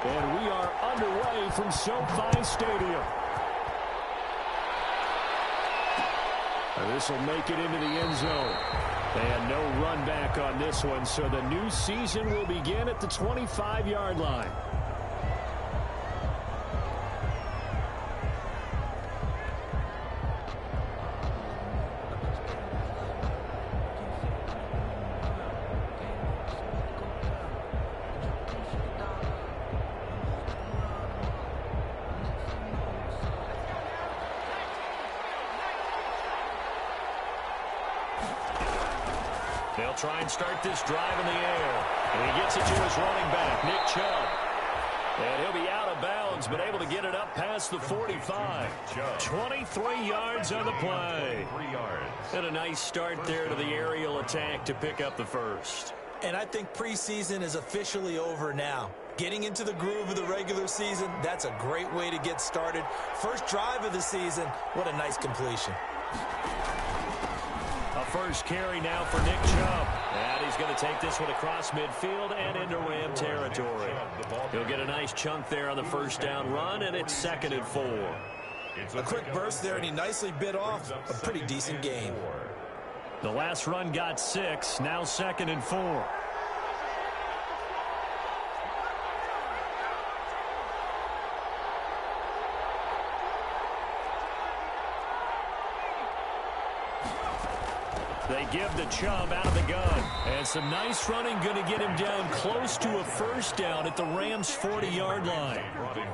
And we are underway from SoFi Stadium. This will make it into the end zone. And no run back on this one, so the new season will begin at the 25-yard line. They'll try and start this drive in the air. And he gets it to his running back, Nick Chubb. And he'll be out of bounds, but able to get it up past the 45. 23 yards on the play. And a nice start there to the aerial attack to pick up the first. And I think preseason is officially over now. Getting into the groove of the regular season, that's a great way to get started. First drive of the season, what a nice completion. A first carry now for Nick Chubb. And he's going to take this one across midfield and into Ram territory. He'll get a nice chunk there on the first down run, and it's 2nd and 4. A quick burst there, and he nicely bit off a pretty decent gain. The last run got 6, now 2nd and 4. They give to Chubb out of the gun. And some nice running, going to get him down close to a first down at the Rams' 40-yard line.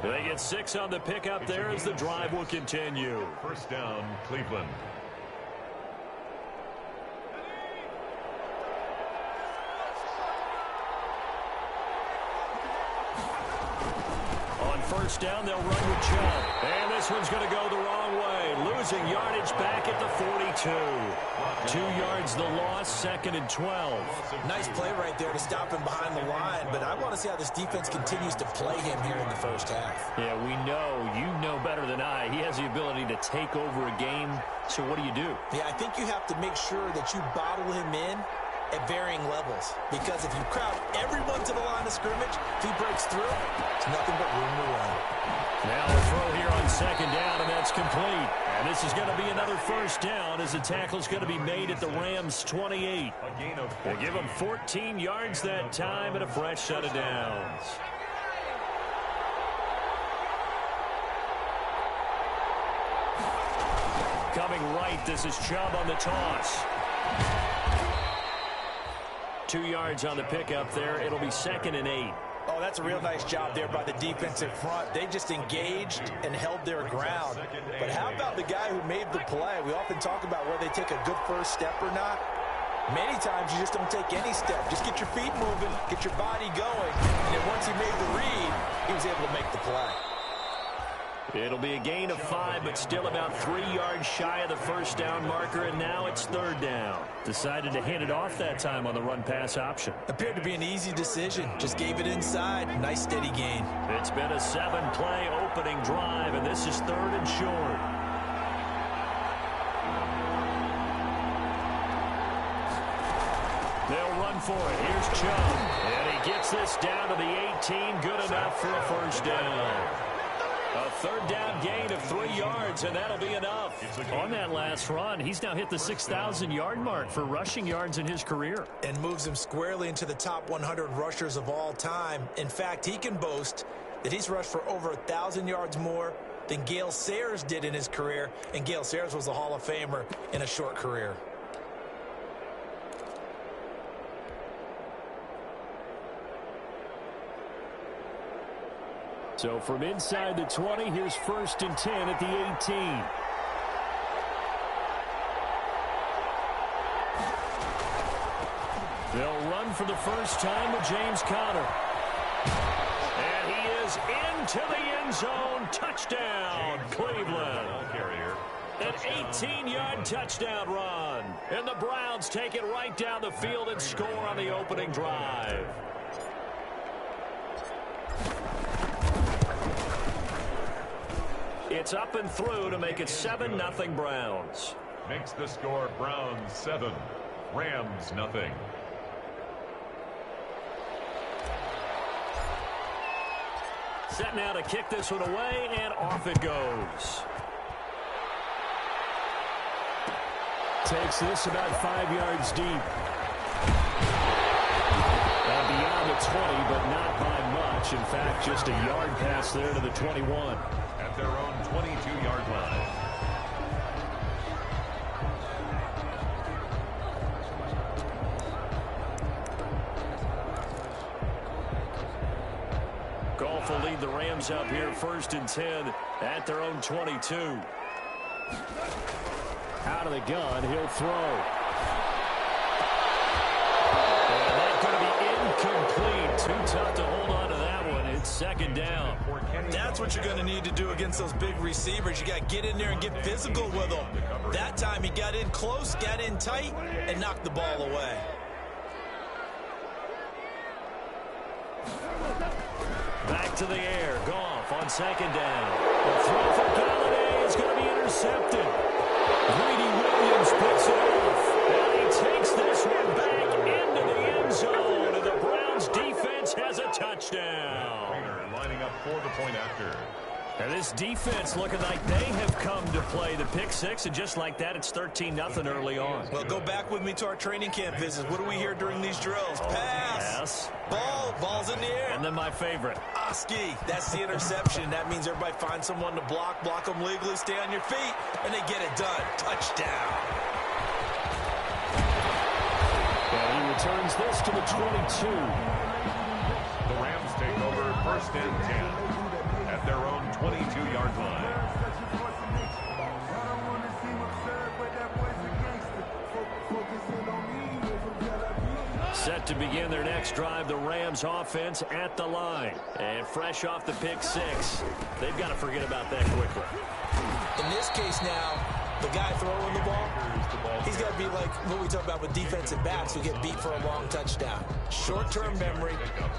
They get 6 on the pickup there as the drive will continue. First down, Cleveland. On first down, they'll run with Chubb. And this one's going to go the wrong way. Losing yardage back at the 42. 2 yards the loss, 2nd and 12. Nice play right there to stop him behind the line, but I want to see how this defense continues to play him here in the first half. Yeah, we know, you know better than I. He has the ability to take over a game, so what do you do? Yeah, I think you have to make sure that you bottle him in at varying levels, because if you crowd everyone to the line of scrimmage, if he breaks through, it's nothing but room to run. Now a throw here on 2nd down, and that's complete. And this is going to be another first down as the tackle's going to be made at the Rams' 28. They give them 14 yards that time and a fresh set of downs. Coming right, this is Chubb on the toss. 2 yards on the pickup there. It'll be 2nd and 8. Oh, that's a real nice job there by the defensive front. They just engaged and held their ground. But how about the guy who made the play? We often talk about whether they take a good first step or not. Many times you just don't take any step. Just get your feet moving, get your body going. And then once he made the read, he was able to make the play. It'll be a gain of 5, but still about 3 yards shy of the first down marker, and now it's 3rd down. Decided to hand it off that time on the run-pass option. Appeared to be an easy decision. Just gave it inside. Nice steady gain. It's been a 7-play opening drive, and this is 3rd and short. They'll run for it. Here's Chubb. And he gets this down to the 18. Good enough for a first down. A 3rd down gain of 3 yards, and that'll be enough. On that last run, he's now hit the 6,000-yard mark for rushing yards in his career. And moves him squarely into the top 100 rushers of all time. In fact, he can boast that he's rushed for over 1,000 yards more than Gale Sayers did in his career. And Gale Sayers was a Hall of Famer in a short career. So from inside the 20, here's 1st and 10 at the 18. They'll run for the first time with James Conner. And he is into the end zone. Touchdown, Cleveland. An 18-yard touchdown run. And the Browns take it right down the field and score on the opening drive. It's up and through to make it 7-0 Browns. Makes the score Browns 7, Rams nothing. Set now to kick this one away, and off it goes. Takes this about 5 yards deep. Beyond the 20, but not by much. In fact, just a yard pass there to the 21. At their own 22-yard line. Goff will lead the Rams up here 1st and 10 at their own 22. Out of the gun, he'll throw. Complete. Too tough to hold on to that one. It's 2nd down. That's what you're going to need to do against those big receivers. You got to get in there and get physical with them. That time he got in close, got in tight, and knocked the ball away. Back to the air. Goff on 2nd down. The throw for Galladay is going to be intercepted. Greedy Williams picks it off. And he takes this one back into the end zone. Defense has a touchdown. Lining up for the point after. And this defense looking like they have come to play the pick six, and just like that, it's 13-0 early on. Well, go back with me to our training camp visits. What do we hear during these drills? Pass. Ball's in the air. And then my favorite. Oski. That's the interception. That means everybody finds someone to block them legally, stay on your feet, and they get it done. Touchdown. And he returns this to the 22. The Rams take over 1st and 10 at their own 22-yard line. Set to begin their next drive, the Rams offense at the line. And fresh off the pick six, they've got to forget about that quickly. In this case now, the guy throwing the ball, he's got to be like what we talk about with defensive backs who get beat for a long touchdown. Short-term memory,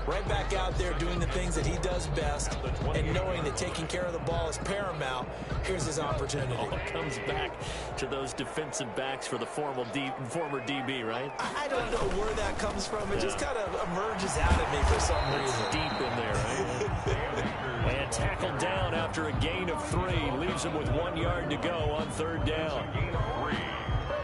right back out there doing the things that he does best, and knowing that taking care of the ball is paramount. Here's his opportunity. Oh, it comes back to those defensive backs for the former DB, right? I don't know where that comes from. It just kind of emerges out of me for some reason. It's deep in there, right? And tackled down after a gain of 3. Leaves him with 1 yard to go on 3rd down.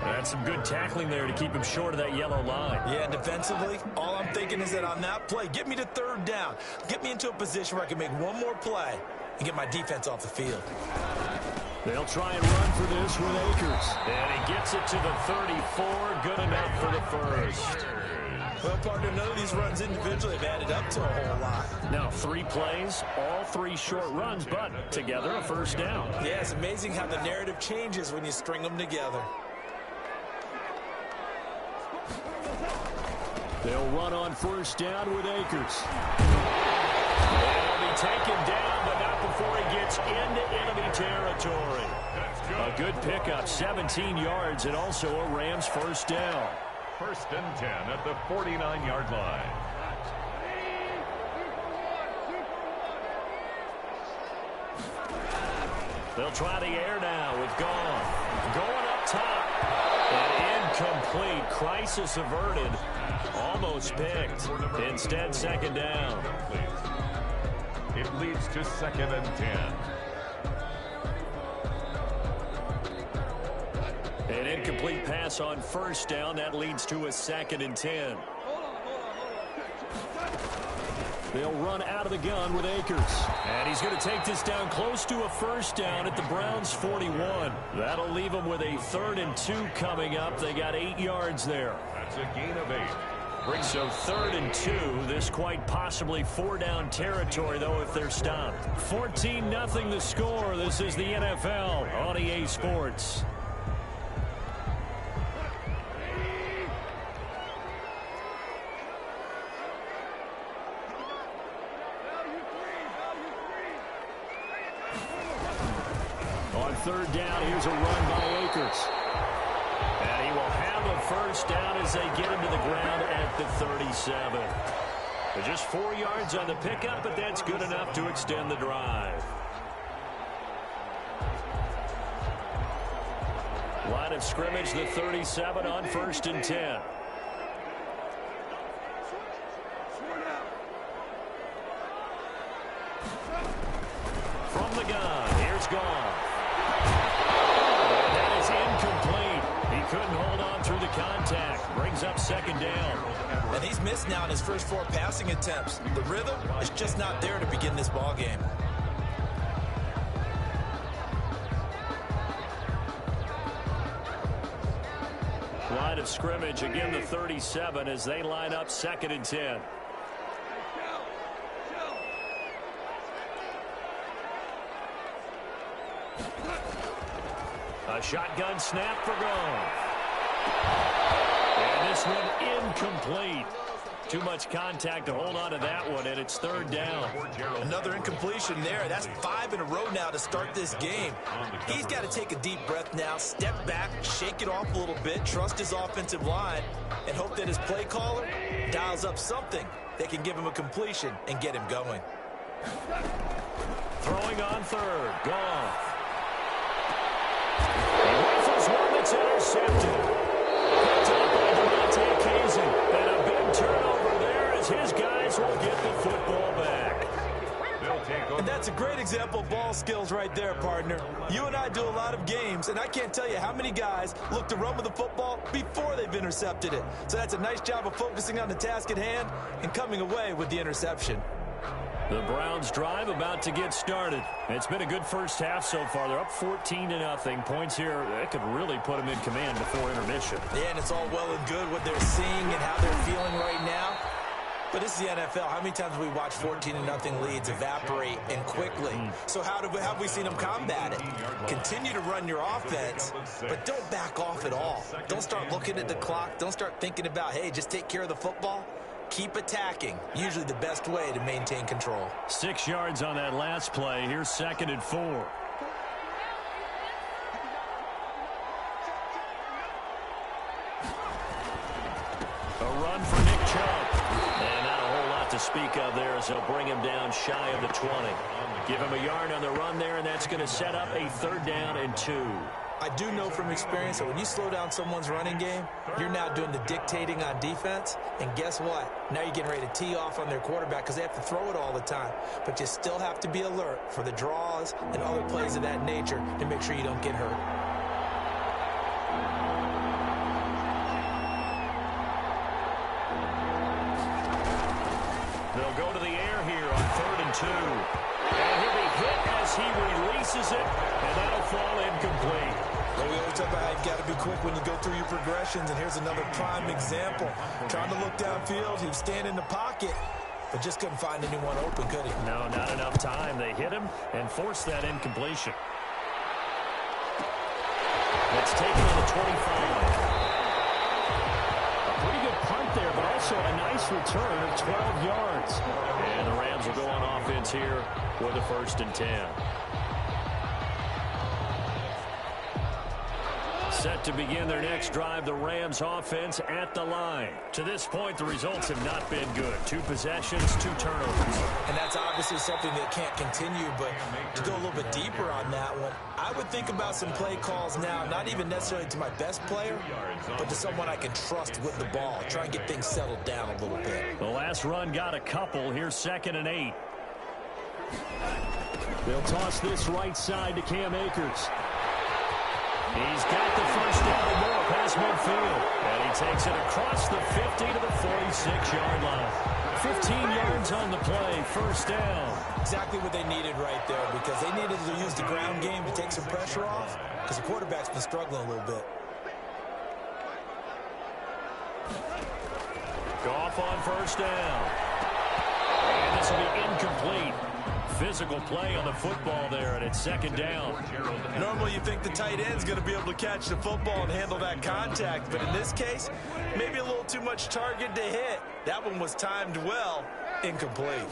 That's some good tackling there to keep him short of that yellow line. Yeah, defensively, all I'm thinking is that on that play, get me to 3rd down. Get me into a position where I can make one more play and get my defense off the field. They'll try and run for this with Akers. And he gets it to the 34. Good enough for the first. Well, partner, none of these runs individually have added up to a whole lot. Now, 3 plays, all 3 short runs, but together a first down. Yeah, it's amazing how the narrative changes when you string them together. They'll run on 1st down with Akers. He'll be taken down, but not before he gets into enemy territory. A good pickup, 17 yards, and also a Rams first down. 1st and 10 at the 49-yard line. They'll try the air now with Goff. Going up top. And incomplete. Crisis averted. Almost picked. Instead, 2nd down. It leads to 2nd and 10. An incomplete pass on 1st down. That leads to a 2nd and 10. They'll run out of the gun with Akers. And he's going to take this down close to a 1st down at the Browns' 41. That'll leave them with a 3rd and 2 coming up. They got 8 yards there. That's a gain of 8. So 3rd and 2. This quite possibly 4-down territory, though, if they're stopped. 14-0 the score. This is the NFL on EA Sports. On 3rd down, here's a run by Akers. And he will have a first down as they get him to the ground at the 37. But just 4 yards on the pickup, but that's good enough to extend the drive. Line of scrimmage, the 37 on 1st and 10. From the gun, here's Goff. And that is incomplete. He couldn't hold on through the contact. Brings up second down. And he's missed now in his first 4 passing attempts. The rhythm is just not there to begin this ball game. Line of scrimmage, again the 37 as they line up 2nd and 10. A shotgun snap for Goff. And this one incomplete. Too much contact to hold on to that one, and it's 3rd down. Another incompletion there. That's 5 in a row now to start this game. He's got to take a deep breath now, step back, shake it off a little bit, trust his offensive line, and hope that his play caller dials up something that can give him a completion and get him going. Throwing on 3rd, Goff. He rifles one that's intercepted. Picked up by Devontae Casey. And a big turnover there as his guys will get the football back. And that's a great example of ball skills right there, partner. You and I do a lot of games, and I can't tell you how many guys look to run with the football before they've intercepted it. So that's a nice job of focusing on the task at hand and coming away with the interception. The Browns drive about to get started. It's been a good first half so far. They're up 14-0. Points here, that could really put them in command before intermission. Yeah, and it's all well and good what they're seeing and how they're feeling right now. But this is the NFL. How many times have we watched 14-0 leads evaporate and quickly? So how have we seen them combat it? Continue to run your offense, but don't back off at all. Don't start looking at the clock. Don't start thinking about, hey, just take care of the football. Keep attacking. Usually the best way to maintain control. 6 yards on that last play. Here's 2nd and 4. A run for Nick Chubb. And not a whole lot to speak of there as they'll bring him down shy of the 20. Give him a yard on the run there, and that's going to set up a 3rd down and 2. I do know from experience that when you slow down someone's running game, you're now doing the dictating on defense. And guess what? Now you're getting ready to tee off on their quarterback because they have to throw it all the time. But you still have to be alert for the draws and other plays of that nature to make sure you don't get hurt. They'll go to the air here on 3rd and 2. And he'll be hit as he releases it, and that'll fall incomplete. Well, we always talk about how you've got to be quick when you go through your progressions, and here's another prime example. Trying to look downfield, he was standing in the pocket, but just couldn't find anyone open, could he? No, not enough time. They hit him and forced that incompletion. It's taken on the 25. Pretty good punt there, but also a nice return of 12 yards. And the Rams will go on offense here with a 1st and 10. Set to begin their next drive, the Rams offense at the line. To this point, the results have not been good. 2 possessions, 2 turnovers. And that's obviously something that can't continue, but to go a little bit deeper on that one, I would think about some play calls now, not even necessarily to my best player, but to someone I can trust with the ball. Try and get things settled down a little bit. The last run got a couple. Here's 2nd and 8. They'll toss this right side to Cam Akers. He's got the first down and more past midfield. And he takes it across the 50 to the 46-yard line. 15 yards on the play, 1st down. Exactly what they needed right there, because they needed to use the ground game to take some pressure off, because the quarterback's been struggling a little bit. Goff on 1st down. And this will be incomplete. Physical play on the football there, and it's 2nd down. Normally you think the tight end's going to be able to catch the football and handle that contact, but in this case, maybe a little too much target to hit. That one was timed well, incomplete.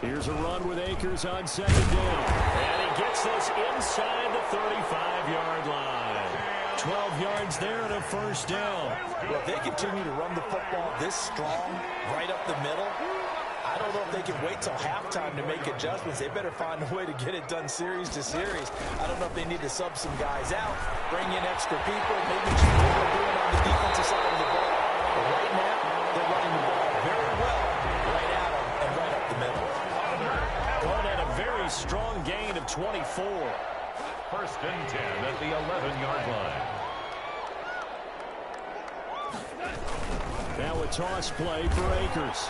Here's a run with Akers on 2nd down. And he gets this inside the 35-yard line. 12 yards there and a 1st down. Well, if they continue to run the football this strong, right up the middle, I don't know if they can wait till halftime to make adjustments. They better find a way to get it done series to series. I don't know if they need to sub some guys out, bring in extra people, maybe change what they're doing on the defensive side of the ball. But right now, they're running the ball very well right at them and right up the middle. very strong gain of 24. First and 10 at the 11-yard line. Now a toss play for Akers.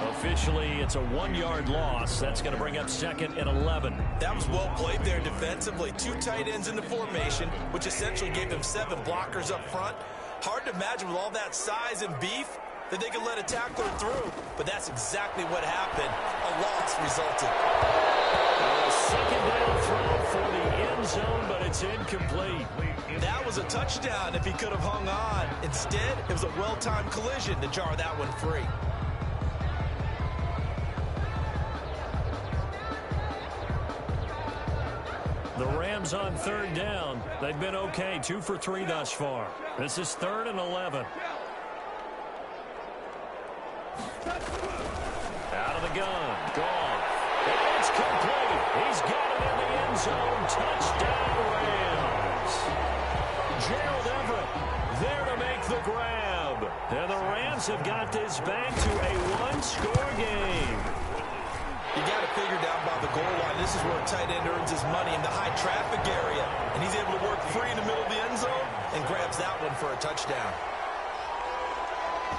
Officially, it's a 1-yard loss. That's going to bring up 2nd and 11. That was well played there defensively. 2 tight ends in the formation, which essentially gave them 7 blockers up front. Hard to imagine with all that size and beef that they could let a tackler through. But that's exactly what happened. A loss resulted. A second down throw for the end zone, but it's incomplete. That was a touchdown if he could have hung on. Instead, it was a well-timed collision to jar that one free. The Rams on 3rd down. They've been okay, 2 for 3 thus far. This is 3rd and 11. Out of the gun. Gone. It's complete. He's got it in the end zone. Touchdown, Rams. Gerald Everett there to make the grab. And the Rams have got this back to a 1-score game. You got to figure down by the goal line. This is where a tight end earns his money in the high traffic area. And he's able to work free in the middle of the end zone and grabs that one for a touchdown.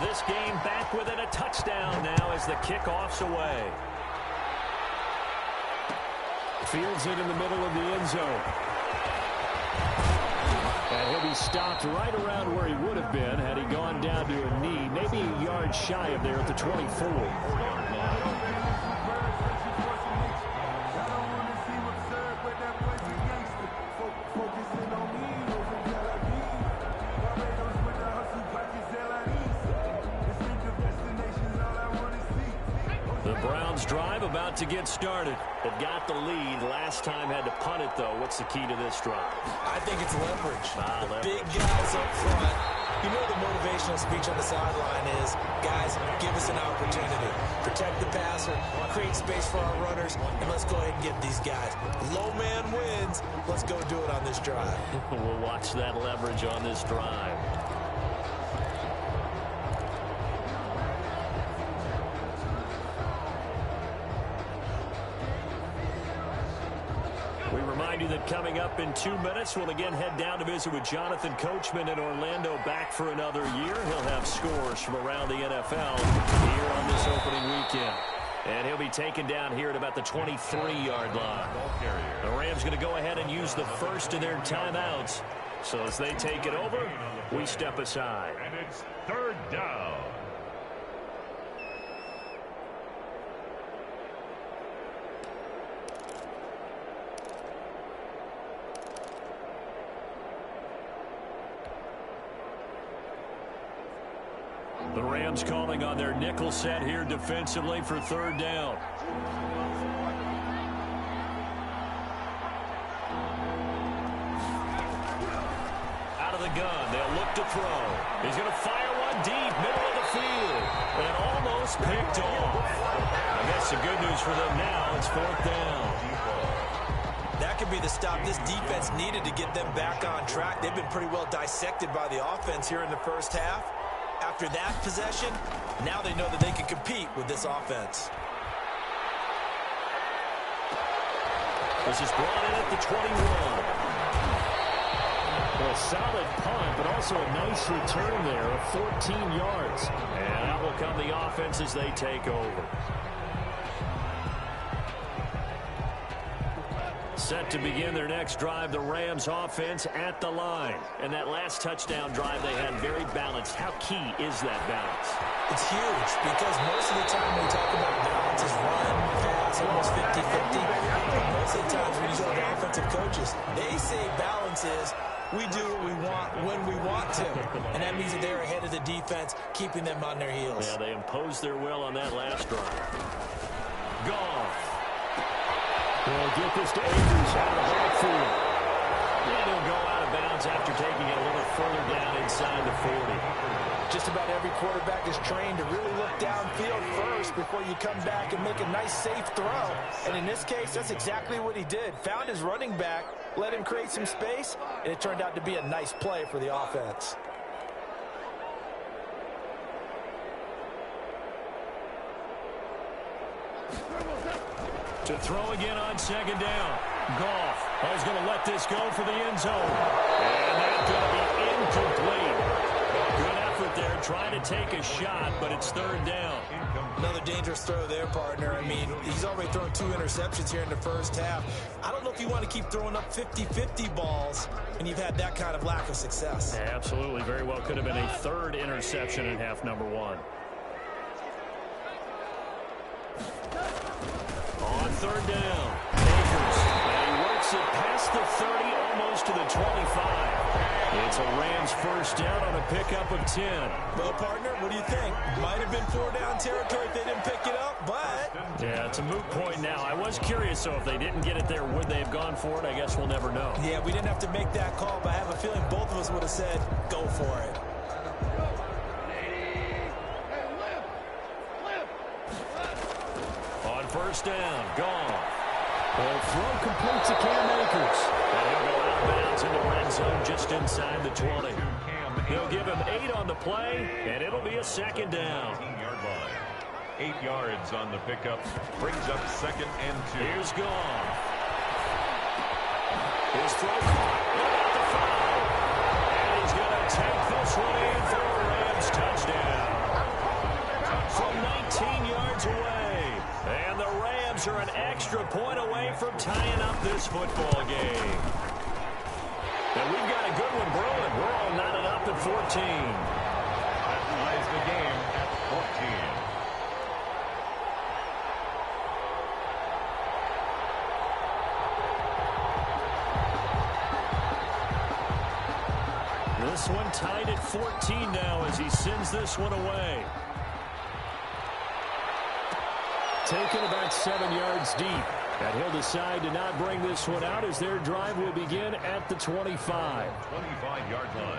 This game back within a touchdown now as the kickoff's away. Fields it in the middle of the end zone. And he'll be stopped right around where he would have been had he gone down to a knee, maybe a yard shy of there at the 24. Drive about to get started. They've got the lead. Last time had to punt it, though. What's the key to this drive? I think it's leverage. Leverage. Big guys up front. You know the motivational speech on the sideline is, guys, give us an opportunity. Protect the passer, create space for our runners, and let's go ahead and get these guys. Low man wins. Let's go do it on this drive. We'll watch that leverage on this drive. You that coming up in 2 minutes, we'll again head down to visit with Jonathan Coachman in Orlando, back for another year. He'll have scores from around the NFL here on this opening weekend. And he'll be taken down here at about the 23-yard line. The Rams going to go ahead and use the first of their timeouts. So as they take it over, we step aside. And it's 3rd down. The Rams calling on their nickel set here defensively for 3rd down. Out of the gun, they'll look to throw. He's going to fire one deep, middle of the field, and almost picked off. I guess the good news for them now, it's 4th down. That could be the stop this defense needed to get them back on track. They've been pretty well dissected by the offense here in the first half. After that possession, now they know that they can compete with this offense. This is brought in at the 21. Well, a solid punt, but also a nice return there of 14 yards. And out will come the offense as they take over. Set to begin their next drive, the Rams offense at the line. And that last touchdown drive they had very balanced. How key is that balance? It's huge because most of the time we talk about balance is run, pass, almost 50-50. But most of the times when you talk to offensive coaches, they say balance is we do what we want when we want to. And that means that they're ahead of the defense, keeping them on their heels. Yeah, they imposed their will on that last drive. Gone. They'll get this to Akers out of the backfield. And he'll go out of bounds after taking it a little further down inside the 40. Just about every quarterback is trained to really look downfield first before you come back and make a nice, safe throw. And in this case, that's exactly what he did. Found his running back, let him create some space, and it turned out to be a nice play for the offense. To throw again on second down. Goff is going to let this go for the end zone. And that's going to be incomplete. Good effort there trying to take a shot, but it's third down. Another dangerous throw there, partner. I mean, he's already thrown 2 interceptions here in the first half. I don't know if you want to keep throwing up 50-50 balls when you've had that kind of lack of success. Yeah, absolutely. Very well could have been a third interception in half number 1. On third down, Akers, and he works it past the 30, almost to the 25. It's a Rams first down on a pickup of 10. Well, partner, what do you think? Might have been 4-down territory if they didn't pick it up, but... Yeah, it's a moot point now. I was curious, so if they didn't get it there, would they have gone for it? I guess we'll never know. Yeah, we didn't have to make that call, but I have a feeling both of us would have said, go for it. On first down, gone. The throw complete to Cam Akers. And he'll go out of bounds in the red zone just inside the 20. He'll give him 8 on the play, and it'll be a second down. 8 yards on the pickup. Brings up second and 2. Here's gone. His throw caught. Without the foul. And he's going to take this one in for a Rams touchdown. From 19 yards away. And the Rams are an extra point away from tying up this football game. And we've got a good one brewing. We're all knotted up at 14. That ties the game at 14. This one tied at 14 now as he sends this one away. Taken about 7 yards deep. And he'll decide to not bring this one out as their drive will begin at the 25. 25-yard line.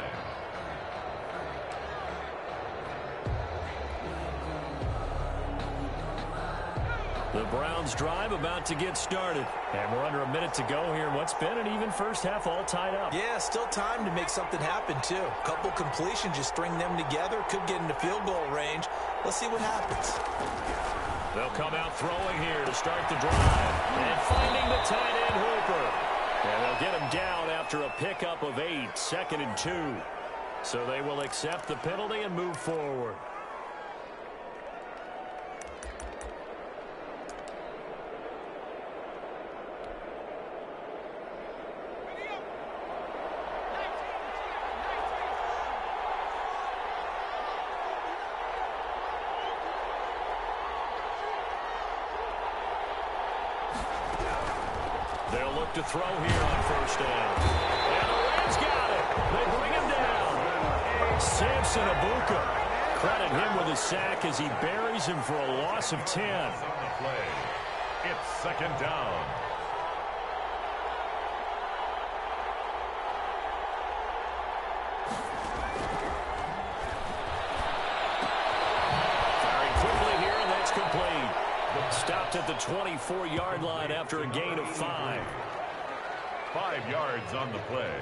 The Browns drive about to get started. And we're under a minute to go here. What's been an even first half all tied up. Yeah, still time to make something happen, too. A couple completions, just string them together. Could get into field goal range. Let's see what happens. They'll come out throwing here to start the drive. And finding the tight end Hooper. And they'll get him down after a pickup of 8, second and 2. So they will accept the penalty and move forward. They'll look to throw here on first down. And the Rams got it. They bring him down. Samson Abuka. Credit him with a sack as he buries him for a loss of 10. It's second down. Firing quickly here, and that's complete. Stopped at the 24-yard line after a gain of 5. 5 yards on the play.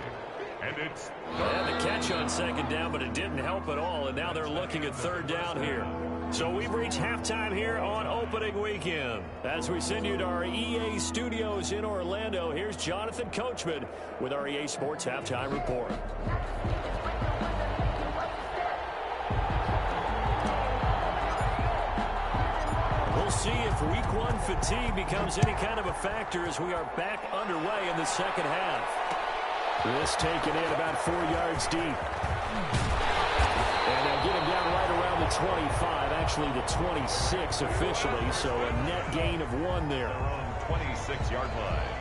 And it's... They had the catch on second down, but it didn't help at all, and now they're looking at third down here. So we've reached halftime here on opening weekend. As we send you to our EA studios in Orlando, here's Jonathan Coachman with our EA Sports Halftime Report. We'll see if week 1 fatigue becomes any kind of a factor as we are back underway in the second half. This taken in about 4 yards deep. And they'll get him down right around the 25, actually the 26 officially, so a net gain of 1 there. Around 26-yard line.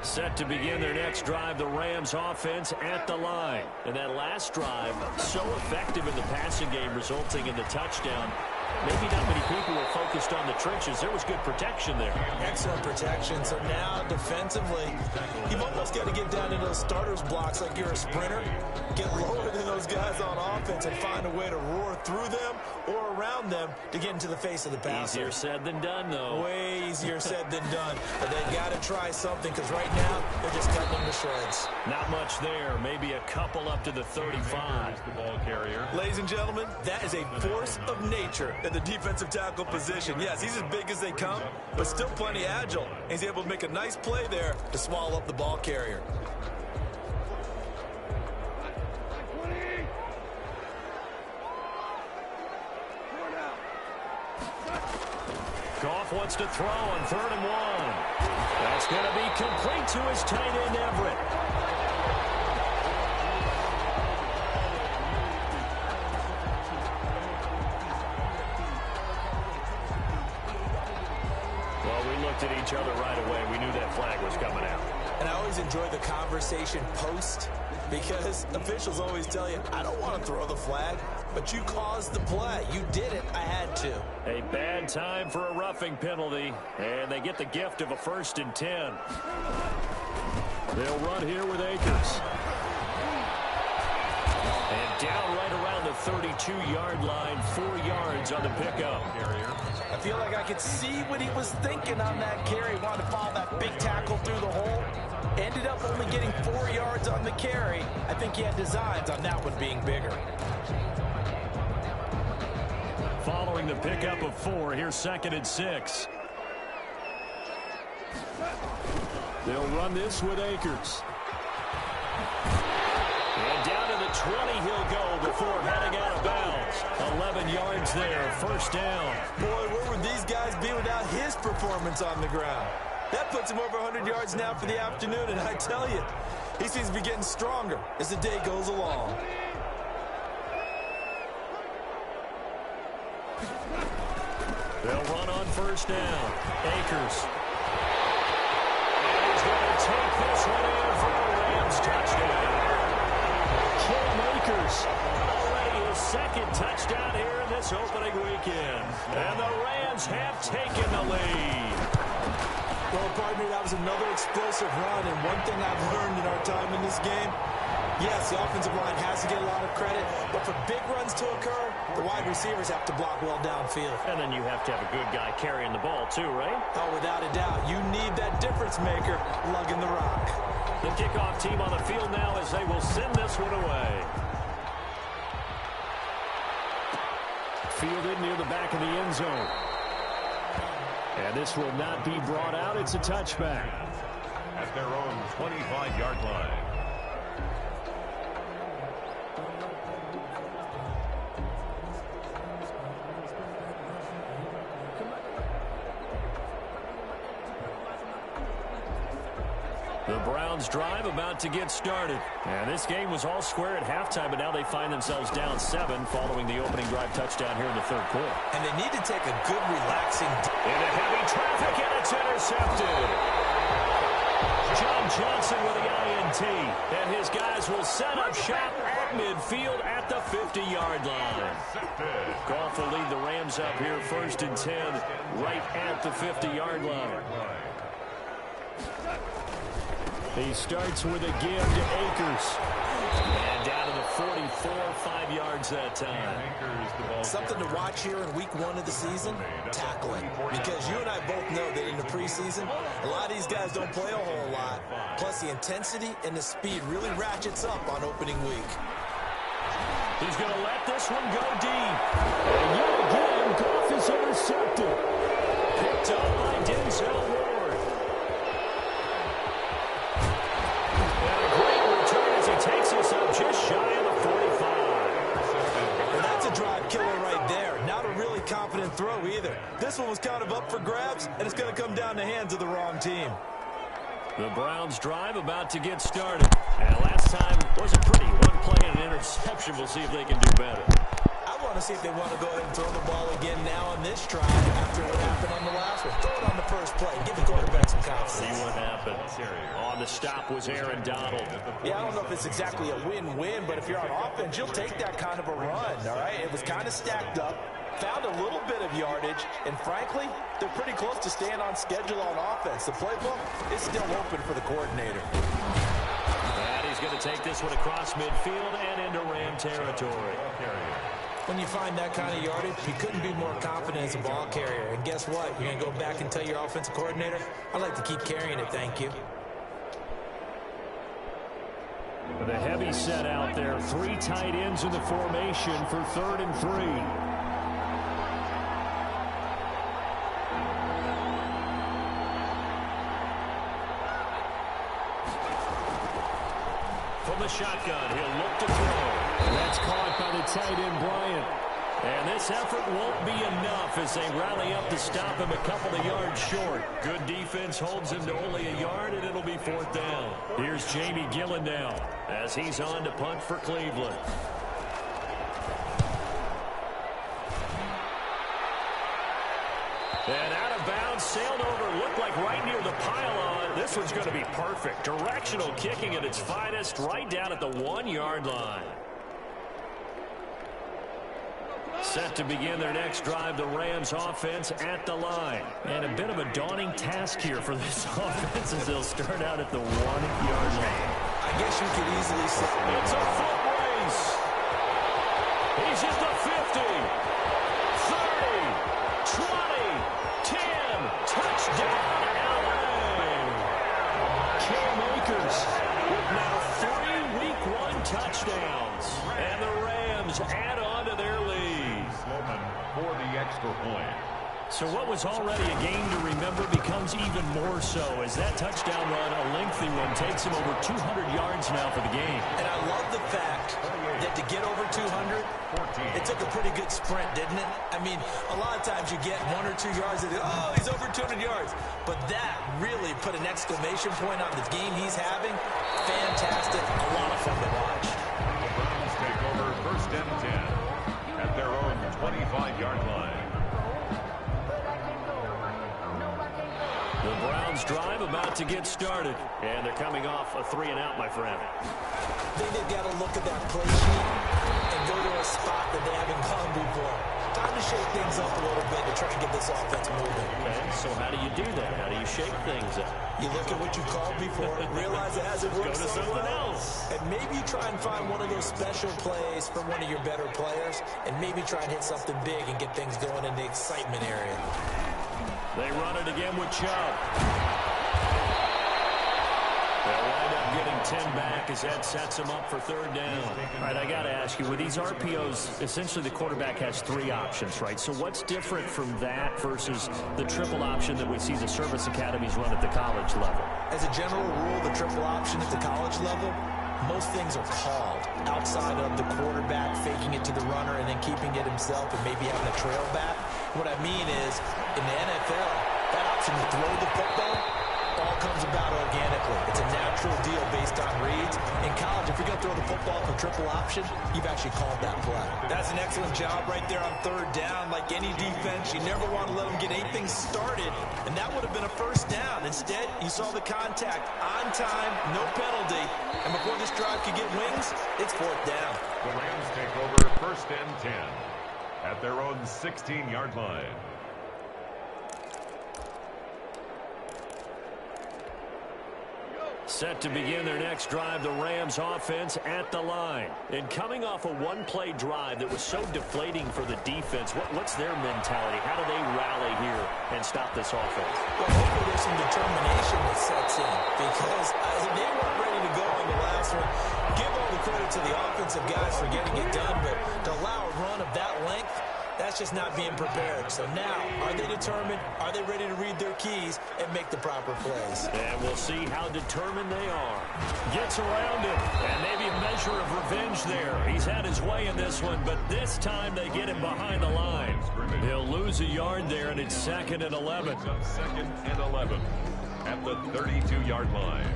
Set to begin their next drive, the Rams offense at the line. And that last drive, so effective in the passing game, resulting in the touchdown. Maybe not many people were focused on the trenches. There was good protection there. Excellent protection. So now, defensively, you've almost got to get down into those starters blocks like you're a sprinter. Get lower than those guys on offense and find a way to roar through them or around them to get into the face of the passer. Easier said than done, though. Way easier said than done. But they've got to try something because right now, they're just cutting them to shreds. Not much there. Maybe a couple up to the 35. The ball carrier. Ladies and gentlemen, that is a force of nature at the defensive tackle position. Yes, he's as big as they come, but still plenty agile. He's able to make a nice play there to swallow up the ball carrier. Goff wants to throw on 3rd and 1. That's going to be complete to his tight end, Everett. At each other right away. We knew that flag was coming out. And I always enjoy the conversation post because officials always tell you, I don't want to throw the flag, but you caused the play. You did it. I had to. A bad time for a roughing penalty, and they get the gift of a 1st and 10. They'll run here with Akers. And down right around the 32-yard line, 4 yards on the pickup. I feel like I could see what he was thinking on that carry. Wanted to follow that big tackle through the hole. Ended up only getting 4 yards on the carry. I think he had designs on that one being bigger. Following the pickup of 4, here's 2nd and 6. They'll run this with Akers. And down to the 20 he'll go before heading out of bounds. 11 yards there, 1st down. Boy, where would these guys be without his performance on the ground? That puts him over 100 yards now for the afternoon, and I tell you, he seems to be getting stronger as the day goes along. They'll run on 1st down. Akers. And he's going to take this one in for a Rams touchdown. Cam Akers, already his 2nd touchdown here in this opening weekend. And the Rams have taken the lead. Well, partner, that was another explosive run, and one thing I've learned in our time in this game, yes, the offensive line has to get a lot of credit, but for big runs to occur, the wide receivers have to block well downfield. And then you have to have a good guy carrying the ball too, right? Oh, without a doubt. You need that difference maker lugging the rock. The kickoff team on the field now as they will send this one away. Fielded near the back of the end zone. And this will not be brought out. It's a touchback. At their own 25-yard line. The Browns drive about to get started. And this game was all square at halftime, but now they find themselves down 7 following the opening drive touchdown here in the 3rd quarter. And they need to take a good, relaxing... Into heavy traffic, and it's intercepted. John Johnson with the INT. And his guys will set up shop at midfield at the 50-yard line. Goff will lead the Rams up here 1st and 10 right at the 50-yard line. He starts with a give to Akers. And down to the 44, 5 yards that time. Something to watch here in week 1 of the season, tackling. Because you and I both know that in the preseason, a lot of these guys don't play a whole lot. Plus the intensity and the speed really ratchets up on opening week. He's going to let this one go deep. And yet again, Goff is intercepted. Picked up by Denzel Ward. Takes us up just shy of the 45. And that's a drive killer right there. Not a really confident throw either. This one was kind of up for grabs, and it's going to come down the hands of the wrong team. The Browns drive about to get started. And last time was a pretty one play and an interception. We'll see if they can do better. I want to see if they want to go ahead and throw the ball again now on this drive after what happened on the last one. Throw it on the first play. Give the quarterback some confidence. See what happened. On the stop was Aaron Donald. Yeah, I don't know if it's exactly a win-win, but if you're on offense, you'll take that kind of a run, all right? It was kind of stacked up. found a little bit of yardage, and frankly, they're pretty close to staying on schedule on offense. The playbook is still open for the coordinator. And he's going to take this one across midfield and into Ram territory. When you find that kind of yardage, you couldn't be more confident as a ball carrier. And guess what? You're going to go back and tell your offensive coordinator, I'd like to keep carrying it, thank you. The heavy set out there. 3 tight ends in the formation for 3rd and 3. From the shotgun, he'll look to throw. And that's caught by the tight end, Bryant. And this effort won't be enough as they rally up to stop him a couple of yards short. Good defense holds him to only a yard, and it'll be 4th down. Here's Jamie Gillen now as he's on to punt for Cleveland. And out of bounds, sailed over, looked like right near the pylon. This one's going to be perfect. Directional kicking at its finest, right down at the 1-yard line. Set to begin their next drive, the Rams offense at the line. And a bit of a daunting task here for this offense as they'll start out at the 1-yard line. I guess you could easily say it's a foot race. He's at the 50, 30, 20, 10, touchdown, LA. Cam Akers with now 3 Week 1 touchdowns. And the Rams add on to their lead. For the extra point. So what was already a game to remember becomes even more so as that touchdown run, a lengthy one, takes him over 200 yards now for the game. And I love the fact that to get over 200, it took a pretty good sprint, didn't it? I mean, a lot of times you get 1 or 2 yards and oh, he's over 200 yards. But that really put an exclamation point on the game he's having. Fantastic. A lot of fun to watch. The Browns take over 1st and 10 at their own 25-yard line. The Browns drive about to get started. And they're coming off a 3-and-out, my friend. I think they've got to look at that play sheet and go to a spot that they haven't gone before. Time to shake things up a little bit to try and get this offense moving. Okay, so how do you do that? How do you shake things up? You look at what you called before and realize it hasn't worked Go to something else. And maybe you try and find one of those special plays from one of your better players and maybe try and hit something big and get things going in the excitement area. They run it again with Chubb. They'll wind up getting 10 back as that sets them up for 3rd down. All right, I got to ask you, with these RPOs, essentially the quarterback has 3 options, right? So what's different from that versus the triple option that we see the service academies run at the college level? As a general rule, the triple option at the college level, most things are called outside of the quarterback faking it to the runner and then keeping it himself and maybe having a trail back. What I mean is, in the NFL, that option to throw the football all comes about organically. It's a natural deal based on reads. In college, if you're going to throw the football for triple option, you've actually called that play. That's an excellent job right there on 3rd down. Like any defense, you never want to let them get anything started, and that would have been a 1st down. Instead, you saw the contact on time, no penalty, and before this drive could get wings, it's 4th down. The Rams take over 1st and 10 at their own 16-yard line. Set to begin their next drive, the Rams offense at the line. And coming off a 1-play drive that was so deflating for the defense, what's their mentality? How do they rally here and stop this offense? Well, hopefully there's some determination that sets in because they weren't ready to go on the last one. Give all the credit to the offensive guys for getting it done, but to allow a run of that length, that's just not being prepared. So now, are they determined? Are they ready to read their keys and make the proper plays? And we'll see how determined they are. Gets around him, and maybe a measure of revenge there. He's had his way in this one, but this time they get him behind the line. He'll lose a yard there, and it's 2nd and 11. 2nd and 11 at the 32-yard line.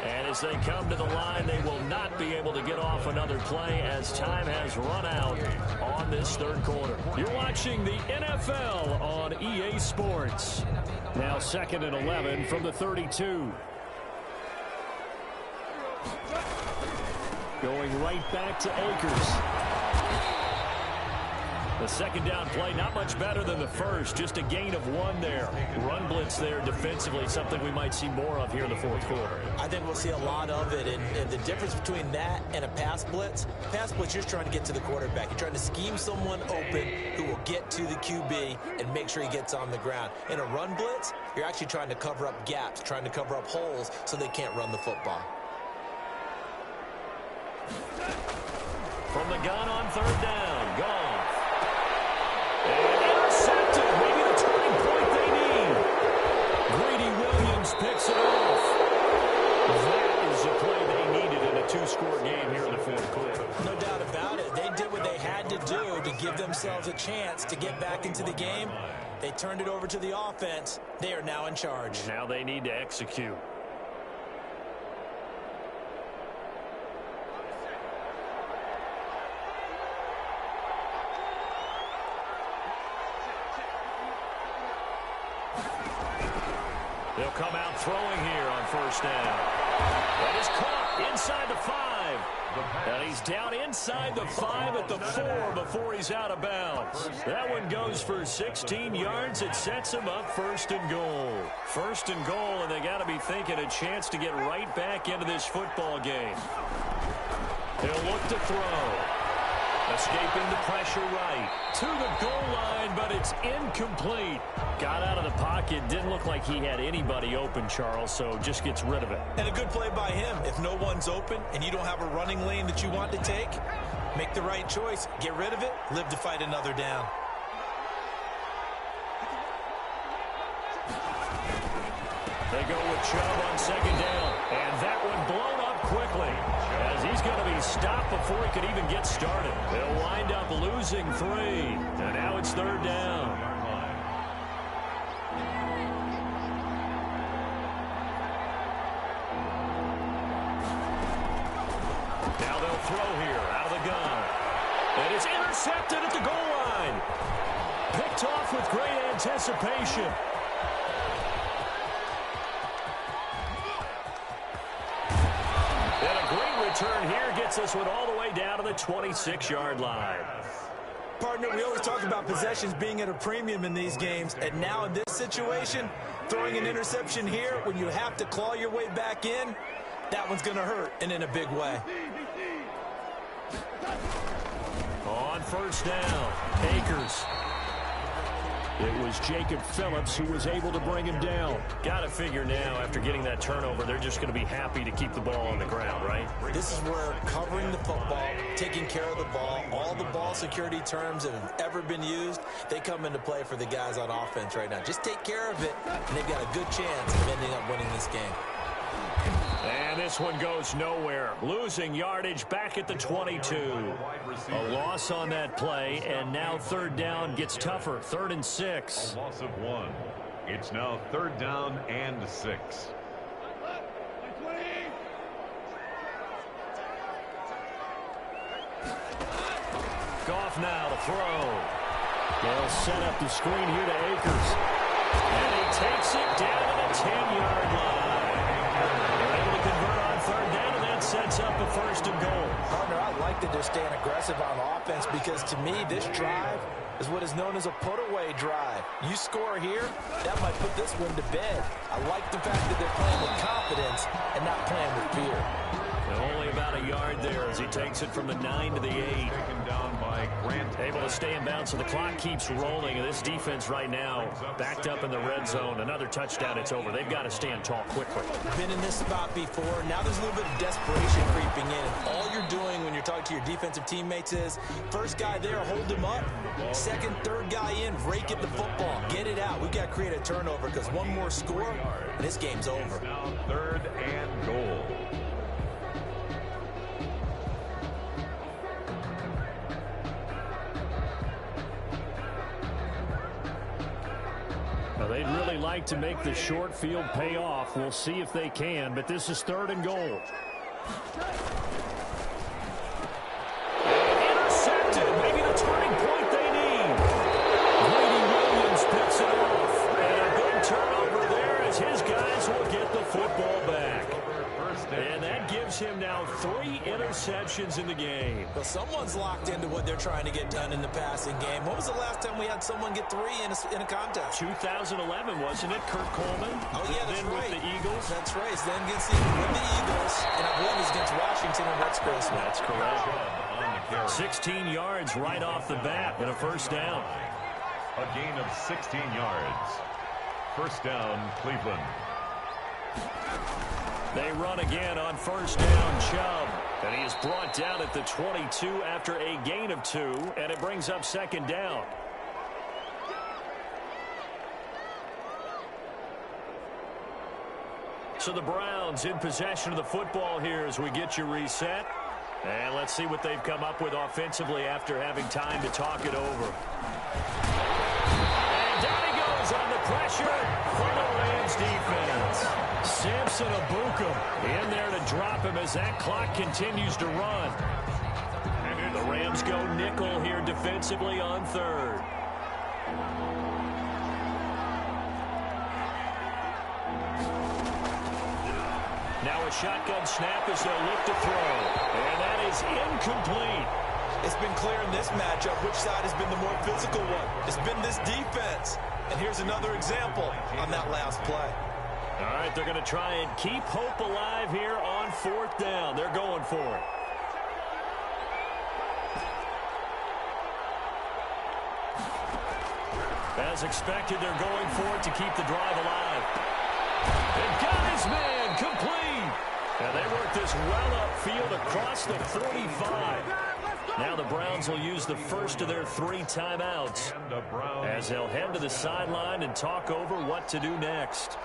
And as they come to the line, they will not be able to get off another play as time has run out on this 3rd quarter. You're watching the NFL on EA Sports. Now 2nd and 11 from the 32. Going right back to Akers. The second down play, not much better than the first. Just a gain of 1 there. Run blitz there defensively, something we might see more of here in the fourth quarter. I think we'll see a lot of it. And the difference between that and a pass blitz, you're just trying to get to the quarterback. You're trying to scheme someone open who will get to the QB and make sure he gets on the ground. In a run blitz, you're actually trying to cover up gaps, trying to cover up holes so they can't run the football. From the gun on third down, gone. And intercepted, maybe the turning point they need. Greedy Williams picks it off. That is the play they needed in a 2-score game here in the fourth quarter. No doubt about it. They did what they had to do to give themselves a chance to get back into the game. They turned it over to the offense. They are now in charge. Now they need to execute. They'll come out throwing here on first down. That is caught inside the 5. And he's down inside the 5 at the 4 before he's out of bounds. That one goes for 16 yards. It sets him up first and goal. First and goal, and they got to be thinking a chance to get right back into this football game. He'll look to throw. Escaping the pressure right to the goal line, but it's incomplete. Got out of the pocket. Didn't look like he had anybody open, Charles, so just gets rid of it. And a good play by him. If no one's open and you don't have a running lane that you want to take, make the right choice. Get rid of it. Live to fight another down. They go with Chubb on second down, and that one blown up quickly as he's going to be stopped before he could even get started. They'll wind up losing 3, and now it's third down. Now they'll throw here out of the gun, and it's intercepted at the goal line. Picked off with great anticipation. Return here gets us one all the way down to the 26-yard line. Partner, we always talk about possessions being at a premium in these games, and now in this situation, throwing an interception here when you have to claw your way back in, that one's going to hurt, and in a big way. On first down, Akers. It was Jacob Phillips who was able to bring him down. Got to figure now, after getting that turnover, they're just going to be happy to keep the ball on the ground, right? This is where covering the football, taking care of the ball, all the ball security terms that have ever been used, they come into play for the guys on offense right now. Just take care of it, and they've got a good chance of ending up winning this game. And this one goes nowhere. Losing yardage back at the 22. A loss on that play, and now third down gets tougher. 3rd and 6. A loss of 1. It's now 3rd down and 6. Goff now to throw. They'll set up the screen here to Akers. And he takes it down to the 10-yard line. They're able to convert on third down, and that sets up a 1st and goal. Partner, I like that they're staying aggressive on offense because, to me, this drive is what is known as a put-away drive. You score here, that might put this one to bed. I like the fact that they're playing with confidence and not playing with fear. And only about a yard there as he takes it from the 9 to the 8. Taken down by Grant. Able to stay in bounds, so the clock keeps rolling. And this defense right now backed up in the red zone. Another touchdown, it's over. They've got to stand tall quickly. Been in this spot before. Now there's a little bit of desperation creeping in. And all you're doing when you're talking to your defensive teammates is, first guy there, hold him up. Second, third guy in, rake at the football. Get it out. We've got to create a turnover because one more score, and this game's over. Now 3rd and goal. Well, they'd really like to make the short field pay off. We'll see if they can, but this is 3rd and goal. Intercepted. Maybe the turning point they need. Greedy Williams picks it off. And a big turnover there as his guys will get the football back. 1st And that gives him now 3 interceptions in the game. Well, someone's locked into what they're trying to get done in the passing game. When was the last time we had someone get 3 in a contest? 2011, wasn't it? Kurt Coleman. Oh, yeah, that's right. With the Eagles. That's right. It's then against the Eagles, and I believe it's against Washington and Rex Grossman. That's correct. 16 yards right off the bat and a first down. A gain of 16 yards. First down, Cleveland. They run again on first down, Chubb. And he is brought down at the 22 after a gain of 2, and it brings up second down. So the Browns in possession of the football here as we get you reset. And let's see what they've come up with offensively after having time to talk it over. And down he goes on the pressure from the Rams defense. Samson Abuka in there to drop him as that clock continues to run. The Rams go nickel here defensively on third. Now a shotgun snap as they'll look to throw. And that is incomplete. It's been clear in this matchup which side has been the more physical one. It's been this defense. And here's another example on that last play. All right, they're going to try and keep hope alive here on fourth down. They're going for it. As expected, they're going for it to keep the drive alive. They've got his man complete. And they work this well upfield across the 45. Now the Browns will use the first of their 3 timeouts as they'll head to the sideline and talk over what to do next.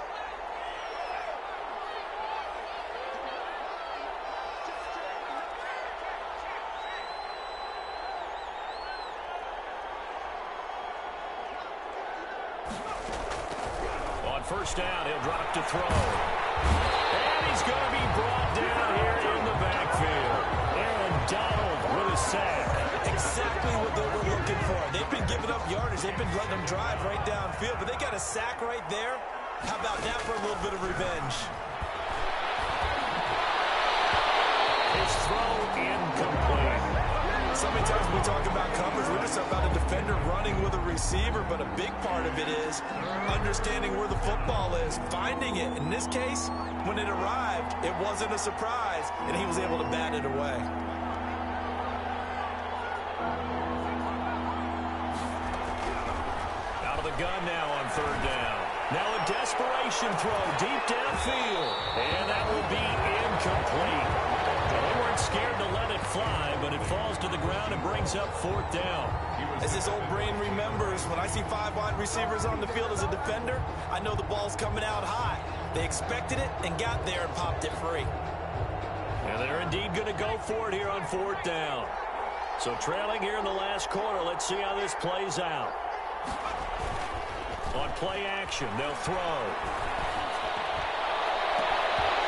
On first down, he'll drop to throw. And he's going to be brought down here in the backfield. Aaron Donald with a sack. Exactly what they were looking for. They've been giving up yardage. They've been letting them drive right downfield, but they got a sack right there. How about that for a little bit of revenge? His throw incomplete. So many times when we talk about coverage, we're just about a defender running with a receiver, but a big part of it is understanding where the football is, finding it. In this case, when it arrived, it wasn't a surprise, and he was able to bat it away. Out of the gun now on third down. Now a desperation throw deep downfield, and that will be incomplete. They weren't scared to let it fly, but it falls to the ground and brings up fourth down. As this old brain remembers, when I see 5 wide receivers on the field as a defender, I know the ball's coming out high. They expected it and got there and popped it free. And they're indeed going to go for it here on fourth down. So trailing here in the last quarter, let's see how this plays out. On play action, they'll throw.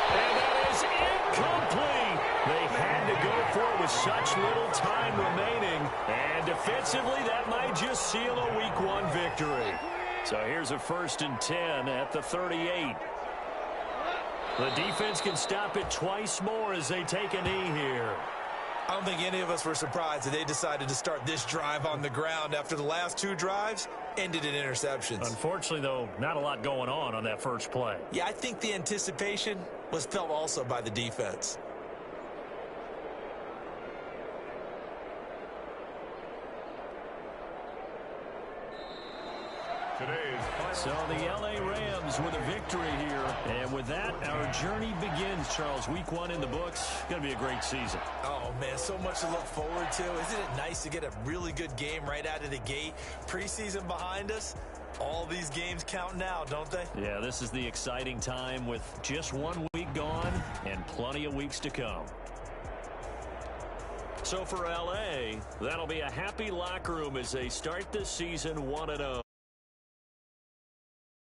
And that is incomplete. They had to go for it with such little time remaining. And defensively, that might just seal a Week 1 victory. So here's a 1st and 10 at the 38. The defense can stop it twice more as they take a knee here. I don't think any of us were surprised that they decided to start this drive on the ground after the last 2 drives ended in interceptions. Unfortunately, though, not a lot going on that first play. Yeah, I think the anticipation was felt also by the defense. So the L.A. Rams with a victory here. And with that, our journey begins, Charles. Week 1 in the books. Going to be a great season. Oh, man, so much to look forward to. Isn't it nice to get a really good game right out of the gate? Preseason behind us. All these games count now, don't they? Yeah, this is the exciting time with just 1 week gone and plenty of weeks to come. So for L.A., that'll be a happy locker room as they start this season 1-0.